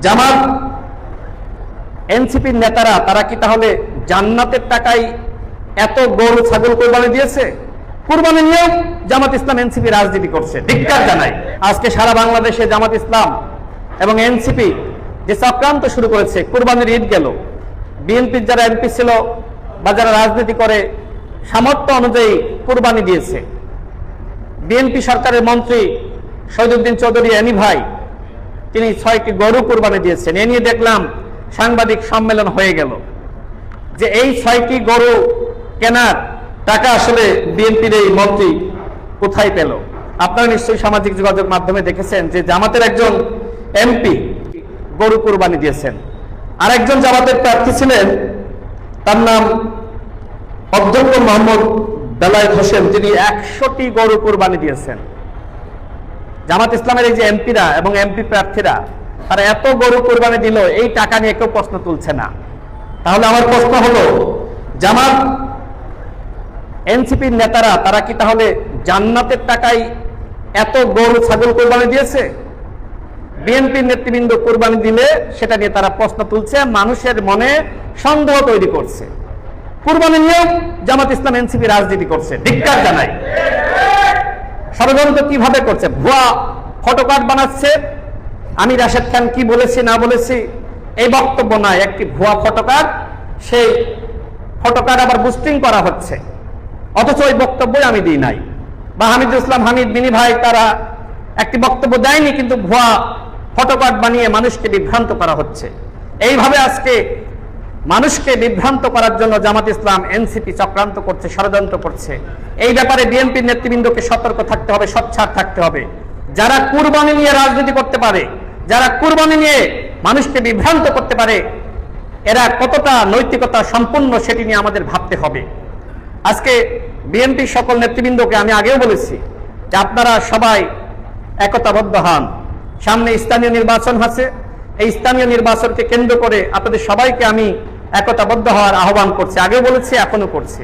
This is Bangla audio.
জামাত এনসিপির নেতারা তারা কি তাহলে জান্নাতের টাকায় এত গরু ছাগল কোরবানি দিয়েছে? কুরবানি নিয়েও জামাত ইসলাম এনসিপি রাজনীতি করছে, ধিক্কার জানাই। আজকে সারা বাংলাদেশে জামাত ইসলাম এবং এনসিপি যে চক্রান্ত শুরু করেছে, কুরবানির ঈদ গেল, বিএনপির যারা এমপি ছিল বা যারা রাজনীতি করে সামর্থ্য অনুযায়ী কুরবানি দিয়েছে। বিএনপি সরকারের মন্ত্রী শহীদুদ্দিন চৌধুরী এনি ভাই তিনি 6টি গরু কুরবানি দিয়েছেন। এ নিয়ে দেখলাম সাংবাদিক সম্মেলন হয়ে গেল যে এই 6টি গরু কেনার টাকা আসলে বিএনপির এই মন্ত্রী কোথায় পেল? আপনারা নিশ্চয়ই সামাজিক যোগাযোগ মাধ্যমে দেখেছেন যে জামাতের একজন এমপি গরু কুরবানি দিয়েছেন। আর একজন জামাতের প্রার্থী ছিলেন, তার নাম অধ্যক্ষ মোহাম্মদ বেলায়েত হোসেন, তিনি 100টি গরু কুরবানি দিয়েছেন। জামাত ইসলামের এই যে এমপিরা এবং এমপি প্রার্থীরা তারা এত গরু কুরবানি দিল, এই টাকা নিয়ে কেউ প্রশ্ন তুলছে না। তাহলে আমার প্রশ্ন হলো, জামাত এনসিপির নেতারা তারা কি তাহলে জান্নাতের টাকায় এত গরু ছাগল কুরবানি দিয়েছে? বিএনপির নেতৃবৃন্দ কুরবানি দিলে সেটা নিয়ে তারা প্রশ্ন তুলছে, মানুষের মনে সন্দেহ তৈরি করছে। কুরবানি নিয়েও জামাত ইসলাম এনসিপি রাজনীতি করছে, ধিক্কার জানাই। ষড়যন্ত্র কিভাবে করছে? ভুয়া ফটোকার্ড বানাচ্ছে, আমি রাশেদ খান কি বলেছি না বলেছি এই বক্তব্য নয়, একটি ভুয়া ফটোকার্ড, সেই ফটোকার্ড আবার বুস্টিং করা হচ্ছে, অথচ ওই বক্তব্যই আমি দিই নাই। বা হামিদুল ইসলাম হামিদ বিনি ভাই তারা একটি বক্তব্য দেয়নি, কিন্তু ভুয়া ফটোকার্ড বানিয়ে মানুষকে বিভ্রান্ত করা হচ্ছে। এইভাবে আজকে মানুষকে বিভ্রান্ত করার জন্য জামাত ইসলাম এনসিপি চক্রান্ত করছে, ষড়যন্ত্র করছে। এই ব্যাপারে বিএনপির নেতৃবৃন্দকে সতর্ক থাকতে হবে, সোচ্চার থাকতে হবে। যারা কুরবানি নিয়ে রাজনীতি করতে পারে, যারা কুরবানি নিয়ে মানুষকে বিভ্রান্ত করতে পারে, এরা কতটা নৈতিকতা সম্পূর্ণ সেটি নিয়ে আমাদের ভাবতে হবে। আজকে বিএনপির সকল নেতৃবৃন্দকে আমি আগেও বলেছি যে আপনারা সবাই একতাবদ্ধ হন। সামনে স্থানীয় নির্বাচন আছে, এই স্থানীয় নির্বাচনকে কেন্দ্র করে আপনাদের সবাইকে আমি একতাবদ্ধ হওয়ার আহ্বান করছি। আগেও বলেছি, এখনো করছি।